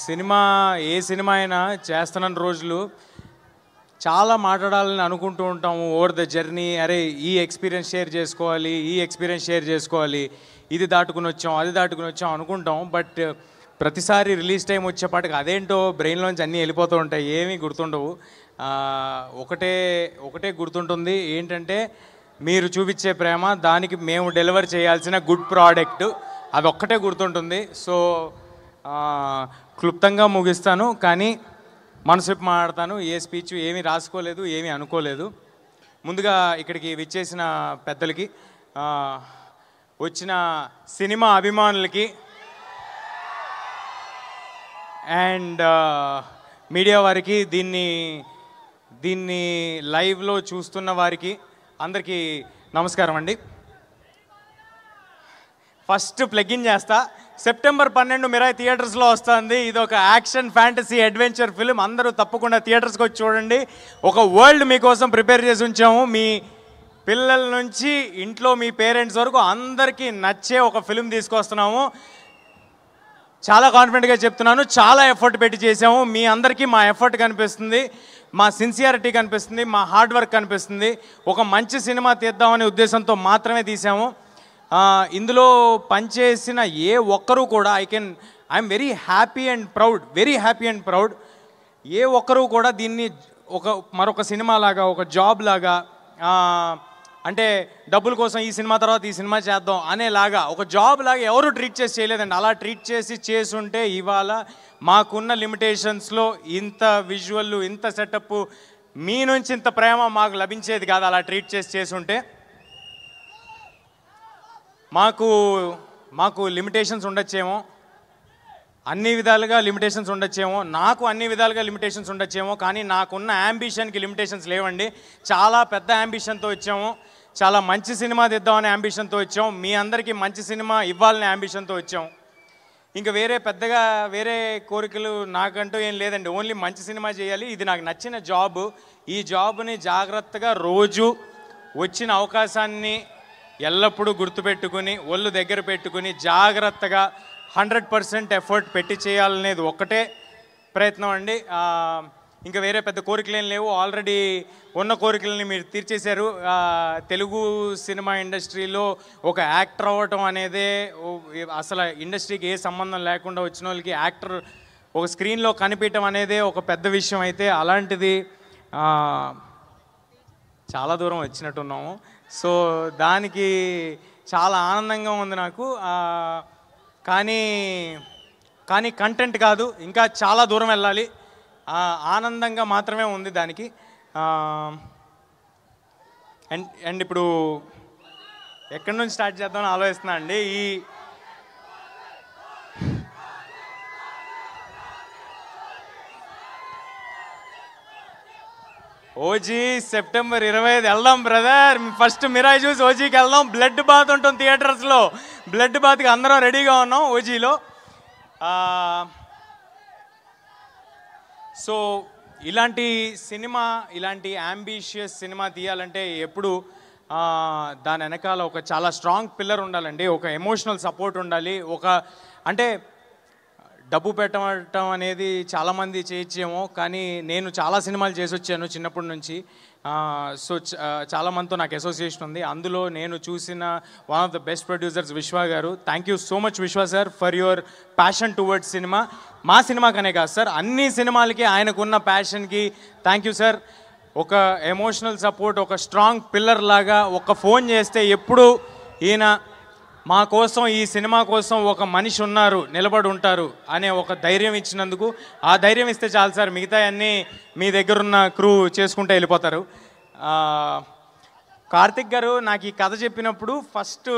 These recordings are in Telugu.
సినిమా ఏ సినిమా అయినా చేస్తున్న రోజులు చాలా మాట్లాడాలని అనుకుంటూ ఉంటాము. ఓవర్ ద జర్నీ, అరే ఈ ఎక్స్పీరియన్స్ షేర్ చేసుకోవాలి, ఇది దాటుకుని వచ్చాం, అది దాటుకుని వచ్చాం అనుకుంటాం. బట్ ప్రతిసారి రిలీజ్ టైం వచ్చేపాటికి అదేంటో బ్రెయిన్లోంచి అన్నీ వెళ్ళిపోతూ ఉంటాయి, ఏమీ గుర్తుండవు. ఒకటే గుర్తుంటుంది, ఏంటంటే మీరు చూపించే ప్రేమ, దానికి మేము డెలివర్ చేయాల్సిన గుడ్ ప్రోడక్ట్, అది ఒక్కటే గుర్తుంటుంది. సో క్లుప్తంగా ముగిస్తాను, కానీ మనసుపు మాట్లాడతాను. ఏ స్పీచ్ ఏమీ రాసుకోలేదు, ఏమీ అనుకోలేదు. ముందుగా ఇక్కడికి విచ్చేసిన పెద్దలకి, వచ్చిన సినిమా అభిమానులకి అండ్ మీడియా వారికి, దీన్ని లైవ్లో చూస్తున్న వారికి అందరికీ నమస్కారం అండి. ఫస్ట్ ప్లగిన్ చేస్తా. సెప్టెంబర్ 12 మిరాయ్ థియేటర్స్లో వస్తుంది. ఇది ఒక యాక్షన్ ఫ్యాంటసీ అడ్వెంచర్ ఫిల్మ్. అందరూ తప్పకుండా థియేటర్స్కి వచ్చి చూడండి. ఒక వరల్డ్ మీకోసం ప్రిపేర్ చేసి ఉంచాము. మీ పిల్లల నుంచి ఇంట్లో మీ పేరెంట్స్ వరకు అందరికీ నచ్చే ఒక ఫిల్మ్ తీసుకొస్తున్నాము. చాలా కాన్ఫిడెంట్గా చెప్తున్నాను, చాలా ఎఫర్ట్ పెట్టి చేసాము. మీ అందరికీ మా ఎఫర్ట్ కనిపిస్తుంది, మా సిన్సియారిటీ కనిపిస్తుంది, మా హార్డ్ వర్క్ కనిపిస్తుంది. ఒక మంచి సినిమా తీద్దామనే ఉద్దేశంతో మాత్రమే తీసాము. ఇందులో పనిచేసిన ఏ ఒక్కరూ కూడా I'm very happy and proud. ఏ ఒక్కరూ కూడా దీన్ని మరొక సినిమా లాగా, ఒక జాబ్ లాగా, అంటే డబ్బుల కోసం ఈ సినిమా తర్వాత ఈ సినిమా చేద్దాం అనేలాగా ఒక జాబ్ లాగా ఎవరు ట్రీట్ చేసి చేయలేదండి. అలా ట్రీట్ చేసుంటే ఇవాళ మాకున్న లిమిటేషన్స్లో ఇంత విజువల్, ఇంత సెటప్, మీ నుంచి ఇంత ప్రేమ మాకు లభించేది కాదు. అలా ట్రీట్ చేసుంటే మాకు లిమిటేషన్స్ ఉండొచ్చేమో, అన్ని విధాలుగా లిమిటేషన్స్ ఉండొచ్చేమో, నాకు అన్ని విధాలుగా లిమిటేషన్స్ ఉండొచ్చేమో, కానీ నాకున్న యాంబిషన్కి లిమిటేషన్స్ లేవండి. చాలా పెద్ద యాంబిషన్తో వచ్చాము, చాలా మంచి సినిమా తీద్దామనే యాంబిషన్తో వచ్చాం, మీ అందరికీ మంచి సినిమా ఇవ్వాలనే యాంబిషన్తో వచ్చాం. ఇంకా వేరే కోరికలు నాకంటూ ఏం లేదండి. ఓన్లీ మంచి సినిమా చేయాలి, ఇది నాకు నచ్చిన జాబ్. ఈ జాబ్ని జాగ్రత్తగా రోజు వచ్చిన అవకాశాన్ని ఎల్లప్పుడూ గుర్తుపెట్టుకుని, ఒళ్ళు దగ్గర పెట్టుకుని, జాగ్రత్తగా 100% ఎఫర్ట్ పెట్టి చేయాలనేది ఒక్కటే ప్రయత్నం అండి. ఇంకా వేరే పెద్ద కోరికలు ఏం లేవు. ఆల్రెడీ ఉన్న కోరికలని మీరు తీర్చేశారు. తెలుగు సినిమా ఇండస్ట్రీలో ఒక యాక్టర్ అవ్వటం అనేదే, అసలు ఇండస్ట్రీకి ఏ సంబంధం లేకుండా వచ్చిన వాళ్ళకి యాక్టర్ ఒక స్క్రీన్లో కనిపించడం అనేదే ఒక పెద్ద విషయం. అయితే అలాంటిది చాలా దూరం వచ్చినట్టున్నాము. సో దానికి చాలా ఆనందంగా ఉంది నాకు. కానీ కంటెంట్ కాదు, ఇంకా చాలా దూరం వెళ్ళాలి. ఆనందంగా మాత్రమే ఉంది దానికి. అండ్ ఇప్పుడు ఎక్కడి నుంచి స్టార్ట్ చేద్దామని ఆలోచిస్తున్నా అండి. ఓజీ సెప్టెంబర్ 25 వెళ్దాం బ్రదర్. ఫస్ట్ మిరాయ్ చూసి ఓజీకి వెళ్దాం. బ్లడ్ బాత్ ఉంటుంది థియేటర్స్లో. బ్లడ్ బాత్కి అందరం రెడీగా ఉన్నాం ఓజీలో. సో ఇలాంటి యాంబిషియస్ సినిమా తీయాలంటే ఎప్పుడు దాని వెనకాల ఒక చాలా స్ట్రాంగ్ పిల్లర్ ఉండాలండి. ఒక ఎమోషనల్ సపోర్ట్ ఉండాలి. అంటే డబ్బు పెట్టడం అనేది చాలామంది చేయొచ్చేమో, కానీ నేను చాలా సినిమాలు చేసి వచ్చాను చిన్నప్పటి నుంచి. సో చాలామందితో నాకు అసోసియేషన్ ఉంది. అందులో నేను చూసిన one of the best producers విశ్వ గారు. థ్యాంక్ యూ సో మచ్ విశ్వ sir for your passion towards cinema. మా సినిమాకనే కాదు సార్, అన్ని సినిమాలకి ఆయనకున్న ప్యాషన్కి థ్యాంక్ యూ సార్. ఒక ఎమోషనల్ సపోర్ట్, ఒక స్ట్రాంగ్ పిల్లర్ లాగా, ఒక ఫోన్ చేస్తే ఎప్పుడు ఈయన మా కోసం, ఈ సినిమా కోసం ఒక మనిషి ఉన్నారు, నిలబడి ఉంటారు అనే ఒక ధైర్యం ఇచ్చినందుకు, ఆ ధైర్యం ఇస్తే చాలు సార్, మిగతా అన్నీ మీ దగ్గరున్న క్రూ చేసుకుంటూ వెళ్ళిపోతారు. కార్తిక్ గారు నాకు ఈ కథ చెప్పినప్పుడు ఫస్ట్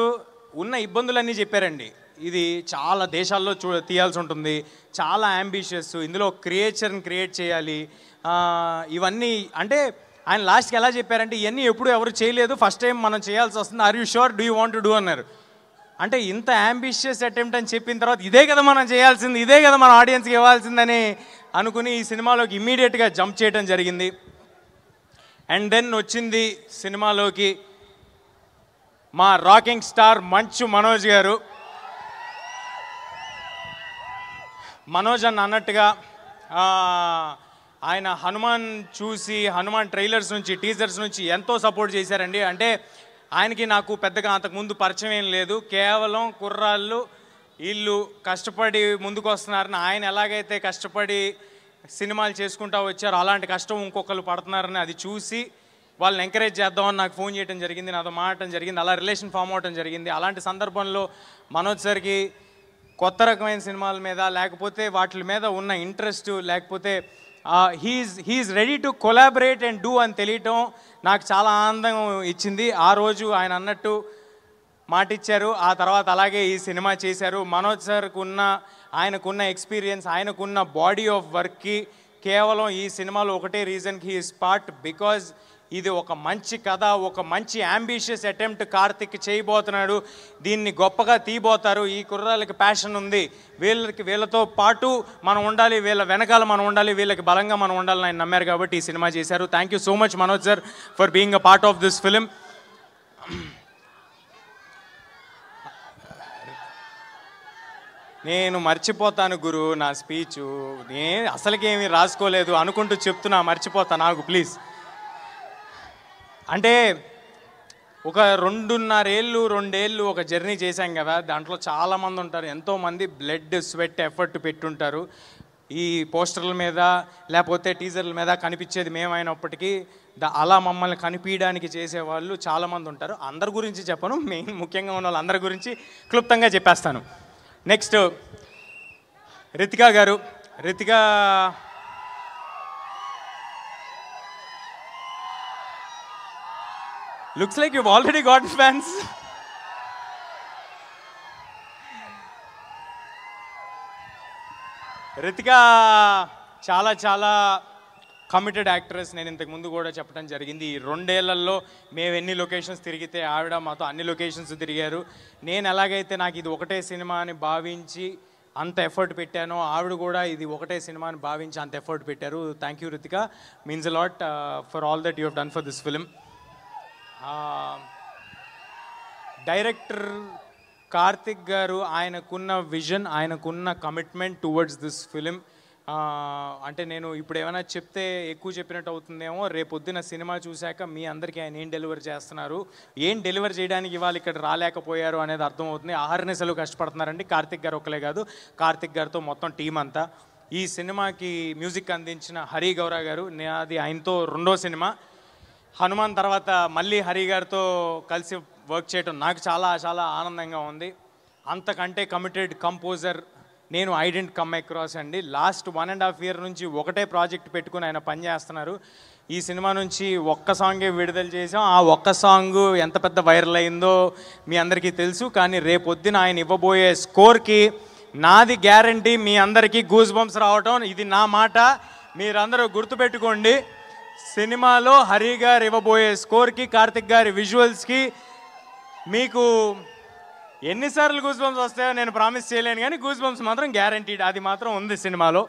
ఉన్న ఇబ్బందులన్నీ చెప్పారండి. ఇది చాలా దేశాల్లో తీయాల్సి ఉంటుంది, చాలా అంబిషియస్, ఇందులో క్రియేచర్ని క్రియేట్ చేయాలి, ఇవన్నీ. అంటే ఆయన లాస్ట్కి ఎలా చెప్పారంటే, ఇవన్నీ ఎప్పుడు ఎవరు చేయలేదు, ఫస్ట్ టైం మనం చేయాల్సి వస్తుంది, are you sure, do you want to do అన్నారు. అంటే ఇంత అంబిషియస్ అటెంప్ట్ అని చెప్పిన తర్వాత ఇదే కదా మనం చేయాల్సింది, ఇదే కదా మన ఆడియన్స్కి ఇవ్వాల్సిందని అనుకుని ఈ సినిమాలోకి ఇమ్మీడియట్గా జంప్ చేయడం జరిగింది. అండ్ దెన్ వచ్చింది సినిమాలోకి మా రాకింగ్ స్టార్ మంచు మనోజ్ గారు. మనోజ్ అన్న అన్నట్టుగా ఆయన హనుమాన్ చూసి హనుమాన్ ట్రైలర్స్ నుంచి టీజర్స్ నుంచి ఎంతో సపోర్ట్ చేశారండి. అంటే ఆయనకి నాకు పెద్దగా అంతకుముందు పరిచయం ఏం లేదు. కేవలం కుర్రాళ్ళు వీళ్ళు కష్టపడి ముందుకు వస్తున్నారని, ఆయన ఎలాగైతే కష్టపడి సినిమాలు చేసుకుంటూ వచ్చారో అలాంటి కష్టం ఇంకొకరు పడుతున్నారని అది చూసి వాళ్ళని ఎంకరేజ్ చేద్దామని నాకు ఫోన్ చేయడం జరిగింది, నాతో మాట్లాడటం జరిగింది, అలా రిలేషన్ ఫామ్ అవడం జరిగింది. అలాంటి సందర్భంలో మనోజ్ సార్కి కొత్త రకమైన సినిమాల మీద లేకపోతే వాటి మీద ఉన్న ఇంట్రెస్ట్ లేకపోతే he's ready to collaborate and do అని తెలియటం నాకు చాలా ఆనందం ఇచ్చింది. ఆ రోజు ఆయన అన్నట్టు మాట ఇచ్చారు, ఆ తర్వాత అలాగే ఈ సినిమా చేశారు. మనోజ్ సార్కు ఆయనకున్న ఎక్స్పీరియన్స్, ఆయనకున్న బాడీ ఆఫ్ వర్క్కి కేవలం ఈ సినిమాలో ఒకటే రీజన్కి హీ ఈస్ పార్ట్, బికాజ్ ఇది ఒక మంచి కథ, ఒక మంచి అంబిషియస్ అటెంప్ట్ కార్తిక్ చేయబోతున్నాడు. దీన్ని గొప్పగా తీయబోతారు. ఈ కుర్రాళ్ళకి ప్యాషన్ ఉంది, వీళ్ళతో పాటు మనం ఉండాలి, వీళ్ళ వెనకాల మనం ఉండాలి, వీళ్ళకి బలంగా మనం ఉండాలని ఆయన నమ్మారు కాబట్టి ఈ సినిమా చేశారు. Thank you so much Manoj sir for being a part of this film. నేను మర్చిపోతాను గురు నా స్పీచు, నేను అసలుకేమీ రాసుకోలేదు అనుకుంటూ చెప్తున్నా, మర్చిపోతాను నాకు ప్లీజ్. అంటే ఒక 2.5 ఏళ్ళు ఒక జర్నీ చేశాం కదా, దాంట్లో చాలామంది ఉంటారు, ఎంతోమంది బ్లడ్ స్వెట్ ఎఫర్ట్ పెట్టుంటారు. ఈ పోస్టర్ల మీద లేకపోతే టీజర్ల మీద కనిపించేది మేమైనప్పటికీ అలా మమ్మల్ని కనిపించడానికి చేసేవాళ్ళు చాలామంది ఉంటారు. అందరి గురించి చెప్పను, ముఖ్యంగా ఉన్న వాళ్ళందరి గురించి క్లుప్తంగా చెప్పేస్తాను. నెక్స్ట్ రితికా గారు. Ritika looks like you've already got fans. Ritika చాలా చాలా కమిటెడ్ యాక్ట్రెస్. నేను ఇంతకు ముందు కూడా చెప్పడం జరిగింది. ఈ 2 ఏళ్లలో మేము ఎన్ని లొకేషన్స్ తిరిగితే ఆవిడ మాతో అన్ని లొకేషన్స్ తిరిగారు. నేను ఎలాగైతే నాకు ఇది ఒకటే సినిమా అని భావించి అంత ఎఫర్ట్ పెట్టానో ఆవిడ కూడా ఇది ఒకటే సినిమా అని భావించి అంత ఎఫర్ట్ పెట్టారు. Thank you Ritika, means a lot for all that you have done for this film. Director Karthik గారు ఆయనకున్న విజన్, ఆయనకున్న కమిట్మెంట్ టువర్డ్స్ దిస్ ఫిలిం, అంటే నేను ఇప్పుడు ఏమైనా చెప్తే ఎక్కువ చెప్పినట్టు అవుతుందేమో, రేపొద్దున సినిమా చూశాక మీ అందరికీ ఆయన ఏం డెలివర్ చేస్తున్నారు, ఏం డెలివర్ చేయడానికి ఇవాళ ఇక్కడ రాలేకపోయారు అనేది అర్థమవుతుంది. ఆహర్నిశలు కష్టపడుతున్నారండి. కార్తిక్ గారు ఒక్కలే కాదు, కార్తిక్ గారితో మొత్తం టీం అంతా. ఈ సినిమాకి మ్యూజిక్ అందించిన హరి గౌరా గారు, అది ఆయనతో 2వ సినిమా. హనుమాన్ తర్వాత మళ్ళీ హరి గారితో కలిసి వర్క్ చేయడం నాకు చాలా చాలా ఆనందంగా ఉంది. అంతకంటే కమిటెడ్ కంపోజర్ నేను ఐ డెంట్ కమ్ అక్రాస్ అండి. లాస్ట్ 1.5 year నుంచి ఒకటే ప్రాజెక్ట్ పెట్టుకుని ఆయన పనిచేస్తున్నారు. ఈ సినిమా నుంచి ఒక్క సాంగే విడుదల చేసాం. ఆ ఒక్క సాంగ్ ఎంత పెద్ద వైరల్ అయిందో మీ అందరికీ తెలుసు. కానీ రేపొద్దున ఆయన ఇవ్వబోయే స్కోర్కి నాది గ్యారంటీ మీ అందరికీ గూస్ బంప్స్ రావటం, ఇది నా మాట, మీరందరూ గుర్తుపెట్టుకోండి. సినిమాలో హరి గారు ఇవ్వబోయే స్కోర్కి, కార్తిక్ గారి విజువల్స్కి మీకు ఎన్నిసార్లు గూస్ బంప్స్ వస్తాయో నేను ప్రామిస్ చేయలేను, కానీ గూస్ బంప్స్ మాత్రం గ్యారంటీడ్, అది మాత్రం ఉంది సినిమాలో.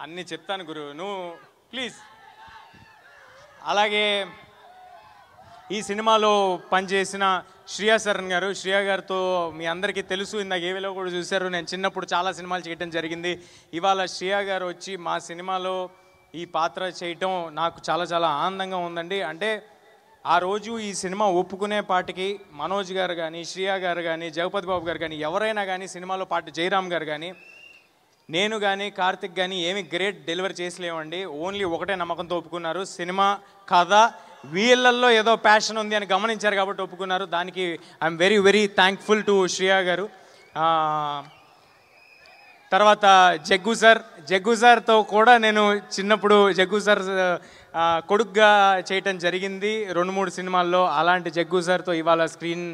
అన్నీ చెప్తాను గురు, నువ్వు ప్లీజ్. అలాగే ఈ సినిమాలో పనిచేసిన శ్రియా శరణ్ గారు, శ్రియా గారితో మీ అందరికీ తెలుసు, ఇందాక ఏవిలో కూడా చూశారు, నేను చిన్నప్పుడు చాలా సినిమాలు చేయడం జరిగింది. ఇవాళ శ్రియా గారు వచ్చి మా సినిమాలో ఈ పాత్ర చేయటం నాకు చాలా చాలా ఆనందంగా ఉందండి. అంటే ఆ రోజు ఈ సినిమా ఒప్పుకునే పాటికి మనోజ్ గారు కానీ, శ్రియా గారు కానీ, జగపతి బాబు గారు కానీ, ఎవరైనా కానీ, సినిమాలో పాటు జయరామ్ గారు కానీ, నేను కానీ, కార్తిక్ కానీ ఏమి గ్రేట్ డెలివరీ చేసలేమండి. ఓన్లీ ఒకటే నమ్మకంతో ఒప్పుకున్నారు, సినిమా కథ వీళ్ళల్లో ఏదో ప్యాషన్ ఉంది అని గమనించారు కాబట్టి ఒప్పుకున్నారు. దానికి I'm very very thankful to Shriya గారు. తర్వాత జగ్గు సార్తో కూడా నేను చిన్నప్పుడు జగ్గు సార్ కొడుగ్గా చేయటం జరిగింది 2-3 సినిమాల్లో. అలాంటి జగ్గు సార్తో ఇవాళ స్క్రీన్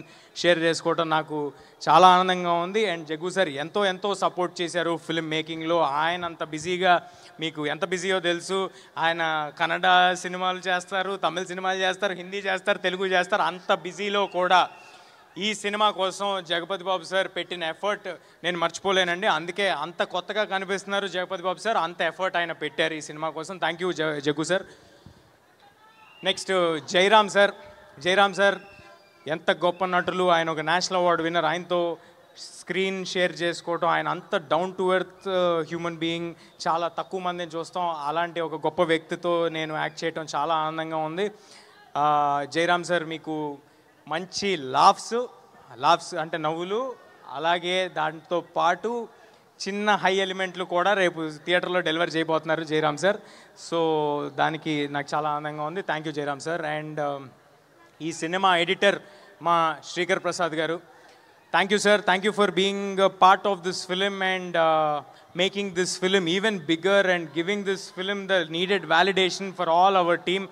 షేర్ చేసుకోవటం నాకు చాలా ఆనందంగా ఉంది. అండ్ జగ్గు సార్ ఎంతో ఎంతో సపోర్ట్ చేశారు ఫిల్మ్ మేకింగ్లో. ఆయన అంత బిజీగా, మీకు ఎంత బిజీయో తెలుసు, ఆయన కన్నడ సినిమాలు చేస్తారు, తమిళ సినిమాలు చేస్తారు, హిందీ చేస్తారు, తెలుగు చేస్తారు. అంత బిజీలో కూడా ఈ సినిమా కోసం జగపతి బాబు సార్ పెట్టిన ఎఫర్ట్ నేను మర్చిపోలేనండి. అందుకే అంత కొత్తగా కనిపిస్తున్నారు జగపతి బాబు సార్, అంత ఎఫర్ట్ ఆయన పెట్టారు ఈ సినిమా కోసం. Thank you Jaggu sir. Next Jayaram sir ఎంత గొప్ప నటులు, ఆయన ఒక నేషనల్ అవార్డు విన్నర్, ఆయనతో స్క్రీన్ షేర్ చేసుకోవటం, ఆయన అంత down to earth human being, చాలా తక్కువ మందిని చూస్తాం. అలాంటి ఒక గొప్ప వ్యక్తితో నేను యాక్ట్ చేయటం చాలా ఆనందంగా ఉంది. జయరామ్ సార్, మీకు మంచి లాఫ్స్ అంటే నవ్వులు, అలాగే దాంతో పాటు చిన్న హై ఎలిమెంట్లు కూడా రేపు థియేటర్లో డెలివర్ చేయబోతున్నారు జయరామ్ సార్. సో దానికి నాకు చాలా ఆనందంగా ఉంది. Thank you Jayaram sir. And ఈ సినిమా ఎడిటర్ మా శ్రీకర్ ప్రసాద్ గారు, thank you sir. Thank you for being part of this film and making this film even bigger and giving this film the needed validation for all our team.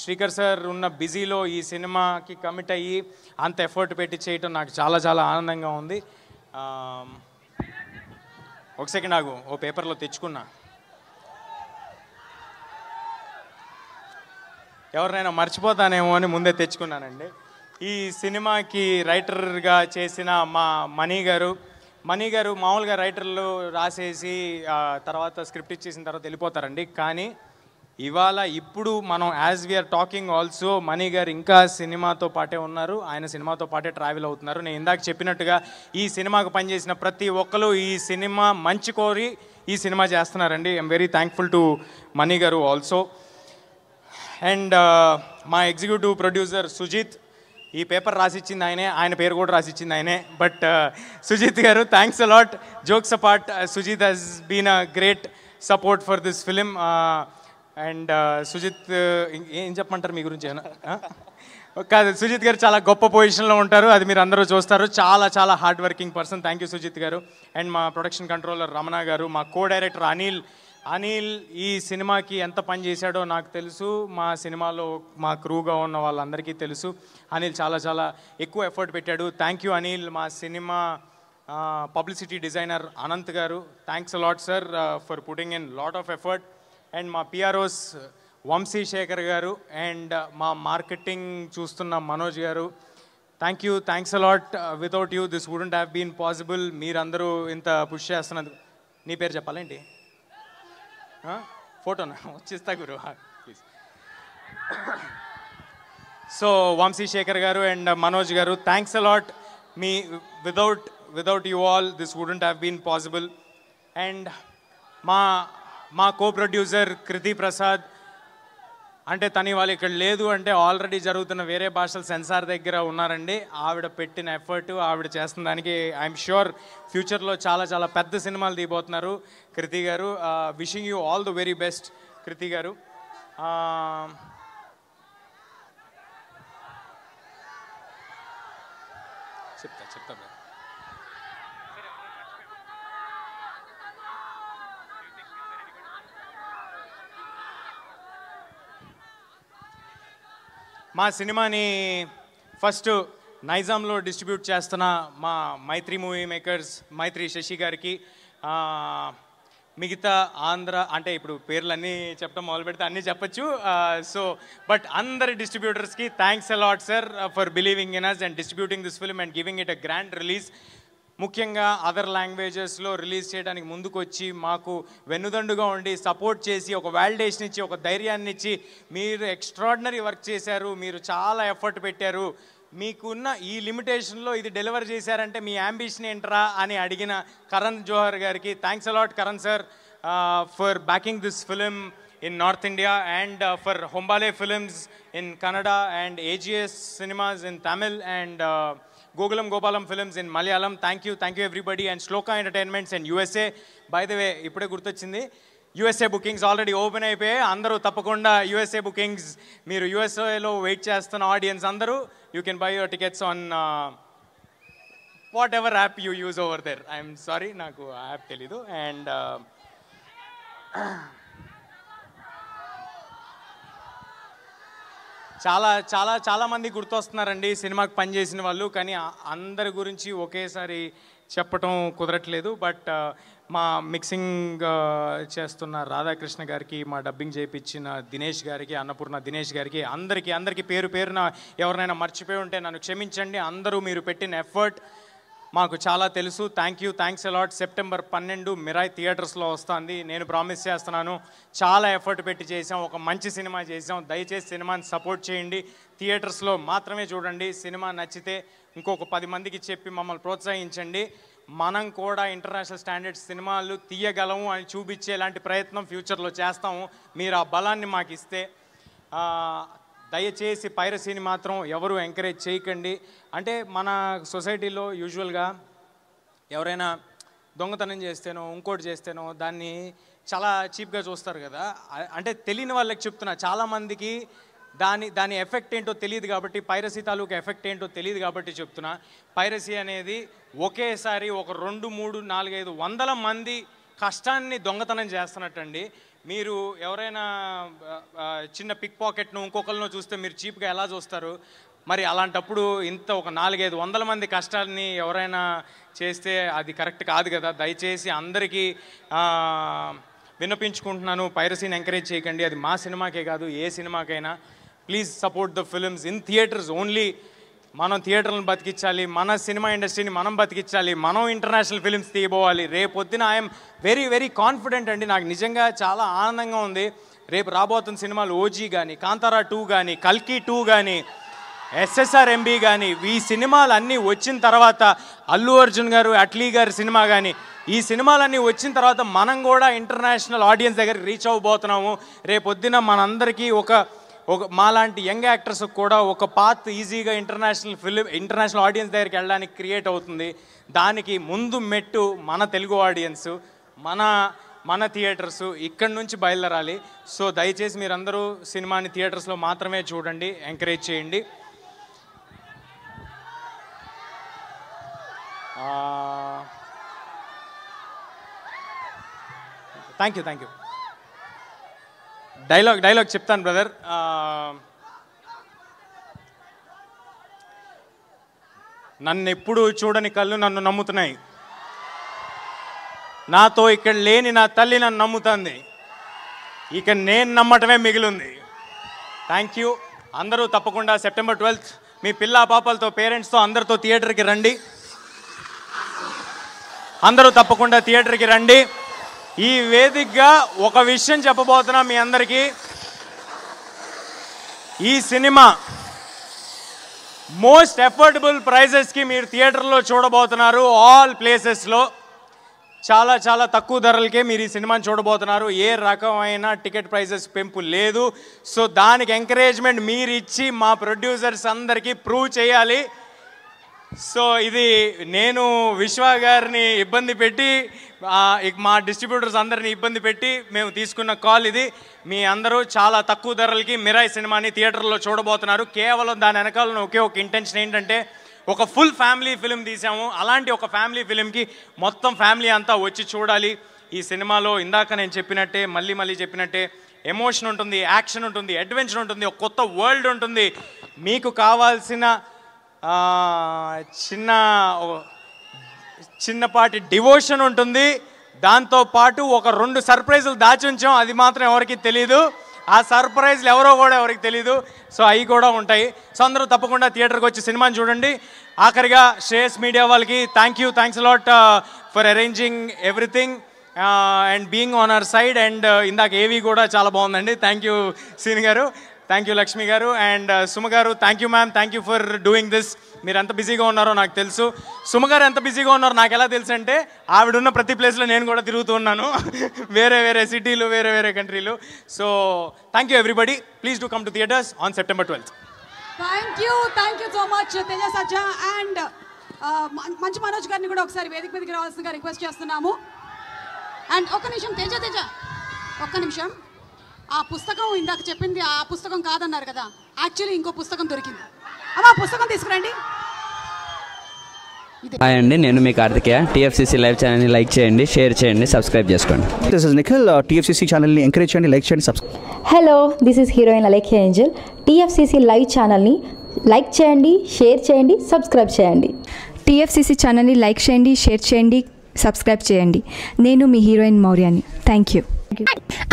Srikar sir ఉన్న బిజీలో ఈ సినిమాకి కమిట్ అయ్యి అంత ఎఫర్ట్ పెట్టి చేయటం నాకు చాలా చాలా ఆనందంగా ఉంది. ఒక సెకండ్ ఆగు, ఓ పేపర్లో తెచ్చుకున్నా. ఎవరినైనా మర్చిపోతానేమో అని ముందే తెచ్చుకున్నానండి. ఈ సినిమాకి రైటర్గా చేసిన మా మనీ గారు మామూలుగా రైటర్లు రాసేసి తర్వాత స్క్రిప్ట్ ఇచ్చేసిన తర్వాత వెళ్ళిపోతారండి. కానీ ఇప్పుడు మనం as we're talking also Mani గారు ఇంకా సినిమాతో పాటే ఉన్నారు. ఆయన సినిమాతో పాటే ట్రావెల్ అవుతున్నారు. నేను ఇందాక చెప్పినట్టుగా ఈ సినిమాకు పనిచేసిన ప్రతి ఒక్కరు ఈ సినిమా మంచి కోరి ఈ సినిమా చేస్తున్నారండి. I'm very thankful to money గారు ఆల్సో. అండ్ మా ఎగ్జిక్యూటివ్ ప్రొడ్యూసర్ సుజిత్, ఈ పేపర్ రాసిచ్చింది ఆయనే, ఆయన పేరు కూడా రాసిచ్చింది ఆయనే. బట్ సుజిత్ గారు, thanks a lot. Jokes apart, Sujith has been a great support for this film. And Sujith ఏం చెప్పమంటారు మీ గురించి? కాదు, సుజిత్ గారు చాలా గొప్ప పొజిషన్లో ఉంటారు, అది మీరు అందరూ చూస్తారు. చాలా చాలా hard working person. Thank you Sujith గారు. అండ్ మా ప్రొడక్షన్ కంట్రోలర్ రమణ గారు, మా కో డైరెక్టర్ అనిల్ ఈ సినిమాకి ఎంత పని చేశాడో నాకు తెలుసు, మా సినిమాలో మా క్రూగా ఉన్న వాళ్ళందరికీ తెలుసు. అనిల్ చాలా చాలా ఎక్కువ ఎఫర్ట్ పెట్టాడు. Thank you Anil. మా సినిమా పబ్లిసిటీ డిజైనర్ అనంత్ గారు, thanks a lot sir for putting in lot of effort. And మా పిఆర్ఓస్ వంశీ శేఖర్ గారు అండ్ మా మార్కెటింగ్ చూస్తున్న మనోజ్ గారు, thanks a lot. Without you this wouldn't have been possible. మీరందరూ ఇంత పుష్ చేస్తున్నందుకు. నీ పేరు చెప్పాలేంటి? ఫోటోనా వచ్చిస్తా గురు ప్లీజ్. సో వంశీ శేఖర్ గారు అండ్ మనోజ్ గారు, థ్యాంక్స్ అలాట్. మీ without you all this wouldn't have been possible. And మా కో ప్రొడ్యూసర్ కృతి ప్రసాద్, అంటే తను వాళ్ళు ఇక్కడ లేదు అంటే ఆల్రెడీ జరుగుతున్న వేరే భాషల సెన్సార్ దగ్గర ఉన్నారండి. ఆవిడ పెట్టిన ఎఫర్ట్, ఆవిడ చేస్తున్న దానికి ఐఎమ్ ష్యూర్ ఫ్యూచర్లో చాలా చాలా పెద్ద సినిమాలు తీయబోతున్నారు కృతి గారు. Wishing you all the very best Kriti గారు. చెప్తా మా సినిమాని ఫస్ట్ నైజాంలో డిస్ట్రిబ్యూట్ చేస్తున్న మా మైత్రి మూవీ మేకర్స్, మైత్రి శశి గారికి, మిగతా ఆంధ్ర అంటే ఇప్పుడు పేర్లన్నీ చెప్పడం మొదలు పెడితే అన్నీ చెప్పచ్చు. సో బట్ అందరి డిస్ట్రిబ్యూటర్స్కి thanks a lot sir for believing in us and distributing this film and giving it a grand release. ముఖ్యంగా అదర్ లాంగ్వేజెస్లో రిలీజ్ చేయడానికి ముందుకు వచ్చి మాకు వెన్నుదండుగా ఉండి సపోర్ట్ చేసి ఒక వ్యాలిడేషన్ ఇచ్చి ఒక ధైర్యాన్ని ఇచ్చి మీరు ఎక్స్ట్రాడినరీ వర్క్ చేశారు, మీరు చాలా ఎఫర్ట్ పెట్టారు, మీకున్న ఈ లిమిటేషన్లో ఇది డెలివర్ చేశారంటే మీ యాంబిషన్ ఏంట్రా అని అడిగిన కరణ్ జోహర్ గారికి thanks a lot Karan sir for backing this film in North India and for Hombale Films in Kannada and AGS Cinemas in Tamil and Gokulam Gopalam Films in Malayalam. Thank you everybody and Shloka Entertainments and USA. By the way, ipude gurtochindi USA bookings already open అయిపోయాయి. అందరూ తప్పకుండా USA bookings మీరు USA లో వెయిట్ చేస్తున్న ఆడియన్స్ అందరూ you can buy your tickets on whatever app you use over there. I'm sorry నాకు యాప్ తెలీదు. And చాలా చాలా చాలామంది గుర్తొస్తున్నారండి సినిమాకి పనిచేసిన వాళ్ళు, కానీ అందరి గురించి ఒకేసారి చెప్పటం కుదరట్లేదు. బట్ మా మిక్సింగ్ చేస్తున్న రాధాకృష్ణ గారికి, మా డబ్బింగ్ చేయించిన దినేష్ గారికి, అన్నపూర్ణ దినేష్ గారికి, అందరికీ పేరు పేరున ఎవరినైనా మర్చిపోయి ఉంటే నన్ను క్షమించండి. అందరూ మీరు పెట్టిన ఎఫర్ట్ మాకు చాలా తెలుసు. Thanks a lot. సెప్టెంబర్ 12 మిరాయ్ థియేటర్స్లో వస్తుంది. నేను ప్రామిస్ చేస్తున్నాను, చాలా ఎఫర్ట్ పెట్టి చేసాం, ఒక మంచి సినిమా చేసాం. దయచేసి సినిమాని సపోర్ట్ చేయండి, థియేటర్స్లో మాత్రమే చూడండి. సినిమా నచ్చితే ఇంకొక 10 మందికి చెప్పి మమ్మల్ని ప్రోత్సహించండి. మనం కూడా ఇంటర్నేషనల్ స్టాండర్డ్స్ సినిమాలు తీయగలము అని చూపించేలాంటి ప్రయత్నం ఫ్యూచర్లో చేస్తాము. మీరు ఆ బలాన్ని మాకు ఇస్తే. దయచేసి పైరసీని మాత్రం ఎవరు ఎంకరేజ్ చేయకండి. అంటే మన సొసైటీలో యూజువల్గా ఎవరైనా దొంగతనం చేస్తేనో ఇంకోటి చేస్తేనో దాన్ని చాలా చీప్గా చూస్తారు కదా. అంటే తెలియని వాళ్ళకి చెప్తున్నా, చాలామందికి దాని ఎఫెక్ట్ ఏంటో తెలియదు కాబట్టి, పైరసీ తాలూకు ఎఫెక్ట్ ఏంటో తెలియదు కాబట్టి చెప్తున్నా. పైరసీ అనేది ఒకేసారి ఒక 2, 3, 4, 5 వందల మంది కష్టాన్ని దొంగతనం చేస్తున్నట్టండి. మీరు ఎవరైనా చిన్న పిక్ పాకెట్ను ఇంకొకరినో చూస్తే మీరు చీప్గా ఎలా చూస్తారు? మరి అలాంటప్పుడు ఇంత ఒక 4-5 వందల మంది కష్టాన్ని ఎవరైనా చేస్తే అది కరెక్ట్ కాదు కదా. దయచేసి అందరికీ విన్నపించుకుంటున్నాను, పైరసీని ఎంకరేజ్ చేయకండి. అది మా సినిమాకే కాదు, ఏ సినిమాకైనా. Please support the films in theatres only. మనం థియేటర్లను బతికించాలి, మన సినిమా ఇండస్ట్రీని మనం బతికించాలి, మనం ఇంటర్నేషనల్ ఫిల్మ్స్ తీయబోవాలి. రేపొద్దున ఐఎమ్ వెరీ కాన్ఫిడెంట్ అండి. నాకు నిజంగా చాలా ఆనందంగా ఉంది. రేపు రాబోతున్న సినిమాలు ఓజీ కానీ, కాంతారా 2 కానీ, కల్కి 2 కానీ, SSRMB కానీ, ఈ సినిమాలు అన్నీ వచ్చిన తర్వాత, అల్లు అర్జున్ గారు, అట్లీ గారి సినిమా కానీ, ఈ సినిమాలన్నీ వచ్చిన తర్వాత మనం కూడా ఇంటర్నేషనల్ ఆడియన్స్ దగ్గరికి రీచ్ అవ్వబోతున్నాము. రేపొద్దున మనందరికీ ఒక మాలాంటి యంగ్ యాక్టర్స్ కూడా ఒక పాత్ ఈజీగా ఇంటర్నేషనల్ ఆడియన్స్ దగ్గరికి వెళ్ళడానికి క్రియేట్ అవుతుంది. దానికి ముందు మెట్టు మన తెలుగు ఆడియన్స్, మన థియేటర్స్ ఇక్కడి నుంచి బయలుదేరాలి. సో దయచేసి మీరందరూ సినిమాని థియేటర్స్లో మాత్రమే చూడండి, ఎంకరేజ్ చేయండి. Thank you. డైలాగ్ చెప్తాను బ్రదర్. నన్ను ఎప్పుడు చూడని కళ్ళు నన్ను నమ్ముతున్నాయి, నాతో ఇక్కడ లేని నా తల్లి నన్ను నమ్ముతుంది, ఇక నేను నమ్మటమే మిగిలింది. Thank you. అందరూ తప్పకుండా సెప్టెంబర్ 12 మీ పిల్ల పాపలతో, పేరెంట్స్తో అందరితో థియేటర్కి రండి. అందరూ తప్పకుండా థియేటర్కి రండి. ఈ వేదికగా ఒక విషయం చెప్పబోతున్నా మీ అందరికీ. ఈ సినిమా మోస్ట్ అఫోర్డబుల్ ప్రైజెస్కి మీరు థియేటర్లో చూడబోతున్నారు. ఆల్ ప్లేసెస్లో చాలా తక్కువ ధరలకే మీరు ఈ సినిమాని చూడబోతున్నారు. ఏ రకమైన టికెట్ ప్రైజెస్ పెంపు లేదు. సో దానికి ఎంకరేజ్మెంట్ మీరు ఇచ్చి మా ప్రొడ్యూసర్స్ అందరికీ ప్రూవ్ చేయాలి. సో ఇది నేను విశ్వ గారిని ఇబ్బంది పెట్టి, మా డిస్ట్రిబ్యూటర్స్ అందరినీ ఇబ్బంది పెట్టి మేము తీసుకున్న కాల్ ఇది. మీ అందరూ చాలా తక్కువ ధరలకి మిరాయ్ సినిమాని థియేటర్లో చూడబోతున్నారు. కేవలం దాని వెనకాల ఒకే ఒక ఇంటెన్షన్ ఏంటంటే, ఒక ఫుల్ ఫ్యామిలీ ఫిలిం తీసాము. అలాంటి ఒక ఫ్యామిలీ ఫిలింకి మొత్తం ఫ్యామిలీ అంతా వచ్చి చూడాలి. ఈ సినిమాలో ఇందాక నేను చెప్పినట్టే, మళ్ళీ చెప్పినట్టే, ఎమోషన్ ఉంటుంది, యాక్షన్ ఉంటుంది, అడ్వెంచర్ ఉంటుంది, ఒక కొత్త వరల్డ్ ఉంటుంది. మీకు కావాల్సిన చిన్నపాటి డివోషన్ ఉంటుంది. దాంతోపాటు ఒక 2 సర్ప్రైజులు దాచి ఉంచాం, అది మాత్రం ఎవరికి తెలీదు. ఆ సర్ప్రైజ్లు ఎవరికి తెలీదు. సో అవి కూడా ఉంటాయి. సో అందరూ తప్పకుండా థియేటర్కి వచ్చి సినిమాని చూడండి. ఆఖరిగా శ్రేయస్ మీడియా వాళ్ళకి thanks a lot for arranging everything and being on our side. And ఇందాక ఏవి కూడా చాలా బాగుందండి. థ్యాంక్ యూ సీని గారు, థ్యాంక్ యూ లక్ష్మి గారు, అండ్ సుమ గారు thank you ma'am, thank you for doing this. మీరు ఎంత బిజీగా ఉన్నారో నాకు తెలుసు. సుమ గారు ఎంత బిజీగా ఉన్నారో నాకు ఎలా తెలుసు అంటే, ఆవిడున్న ప్రతి ప్లేస్లో నేను కూడా తిరుగుతూ ఉన్నాను, వేరే సిటీలు, వేరే కంట్రీలు. So thank you everybody. Please do come to theatres on September 12. Thank you so much Teja Sajja and మంచి మనోజ్ గారిని కూడా ఒకసారి వేదిక మీదకి రావాల్సిందిగా రిక్వెస్ట్ చేస్తున్నాము. అండ్ ఒక్క నిమిషం తేజ ఒక్క నిమిషం. ఆ పుస్తకం ఇందాక చెప్పింది ఆ పుస్తకం కాదన్నారు కదా, యాక్చువల్లీ ఇంకో పుస్తకం దొరికింది. అమ్మా పుస్తకం తీసుకురండి. హాయ్ అండి, నేను మీ కార్తికేయ. టీఎఫ్సీసీ లైవ్ ఛానల్ని లైక్ చేయండి, షేర్ చేయండి, సబ్స్క్రైబ్ చేసుకోండి. This is Nikhil. టీఎఫ్సీసీ ఛానల్ని ఎంకరేజ్ చేయండి, లైక్ చేయండి, subscribe. Hello, this is heroine Alekhya Angel. TFCC live ఛానల్ని లైక్ చేయండి, షేర్ చేయండి, సబ్స్క్రైబ్ చేయండి. టీఎఫ్సీసీ ఛానల్ని లైక్ చేయండి, షేర్ చేయండి, సబ్స్క్రైబ్ చేయండి. నేను మీ హీరోయిన్ మౌర్యాని. Thank you.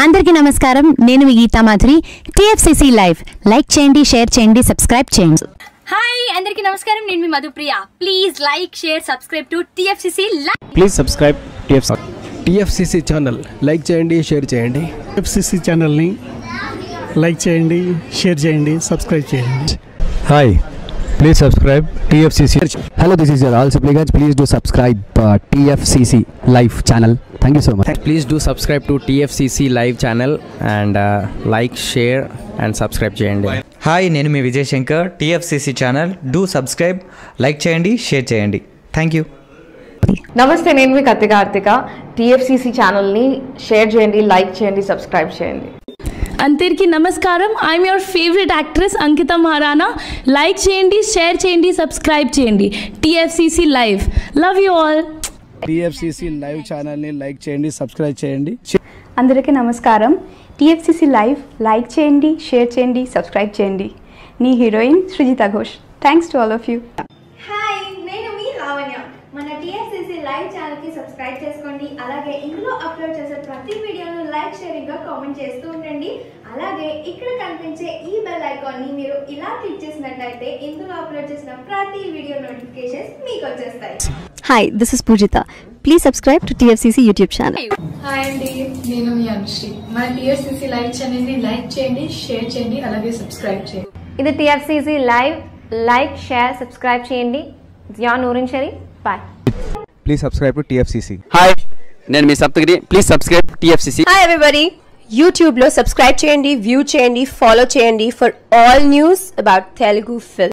అందరికీ నమస్కారం, నేను మీ Geetha Madhuri. TFCC live like చేయండి, షేర్ చేయండి, సబ్స్క్రైబ్ చేయండి. హాయ్ అందరికీ నమస్కారం, నేను మీ Madhupriya. Please like, share, subscribe to TFCC live. Please subscribe TFCC channel. Like చేయండి, షేర్ చేయండి. టీఎఫ్సిసి ఛానల్ని లైక్ చేయండి, షేర్ చేయండి, సబ్స్క్రైబ్ చేయండి. Hi, please subscribe TFCC. Hello, this is your all supplicants. Please do subscribe TFCC Live channel. Thank you so much. Please do subscribe to TFCC live channel and like, share and subscribe చేయండి. హాయ్, నేను మీ Vijay Shankar. TFCC channel do subscribe, like చేయండి, షేర్ చేయండి. Thank you. నమస్తే, నేను మీ కార్తిక. టీఎఫ్సిసి ఛానల్ని షేర్ చేయండి, లైక్ చేయండి, సబ్స్క్రైబ్ చేయండి. అందరికీ నమస్కారం. I'm your favourite actress Ankita Maharana. Like చేయండి, షేర్ చేయండి, సబ్స్క్రైబ్ చేయండి. TFCC live. Love you all. TFCC live ఛానల్ని లైక్ చేయండి, సబ్స్క్రైబ్ చేయండి. అందరికీ నమస్కారం. టీఎఫ్సిసి లైవ్ లైక్ చేయండి, షేర్ చేయండి, సబ్స్క్రైబ్ చేయండి. నీ heroine Srujitha Ghosh. Thanks to all of you. Hi, నేను మీ లావణ్య. మన టీఎఫ్సిసి లైవ్ ఛానల్కి సబ్స్క్రైబ్ చేసుకోండి. అలాగే ఇందులో అప్లోడ్ చేసే ప్రతి వీడియోను లైక్, షేరింగ్గా కామెంట్ చేస్తూ ఉండండి. అలాగే ఇక్కడ కనిపించే ఈ బెల్ ఐకాన్ని మీరు ఇలా క్లిక్ చేసినట్లయితే ఇందులో అప్లోడ్ చేసిన ప్రతి వీడియో నోటిఫికేషన్స్ మీకు వచ్చేస్తాయి. Hi, this is Poojitha. Please subscribe to TFCC YouTube channel. Hi అండి, నేను మీ అనుశ్రీ. మన టీఎఫ్సిసి లైవ్ ఛానల్ని లైక్ చేయండి, షేర్ చేయండి, అలాగే సబ్స్క్రైబ్ చేయండి. ఇది TFCC live. Like, share, subscribe చేయండి. Zia Noorin Shari. Bye. Please subscribe to TFCC. Hi, నేను మీ Saptagiri. Please subscribe TFCC. Hi everybody. యూట్యూబ్లో సబ్స్క్రైబ్ చేయండి, వ్యూ చేయండి, ఫాలో చేయండి for all news about Telugu film.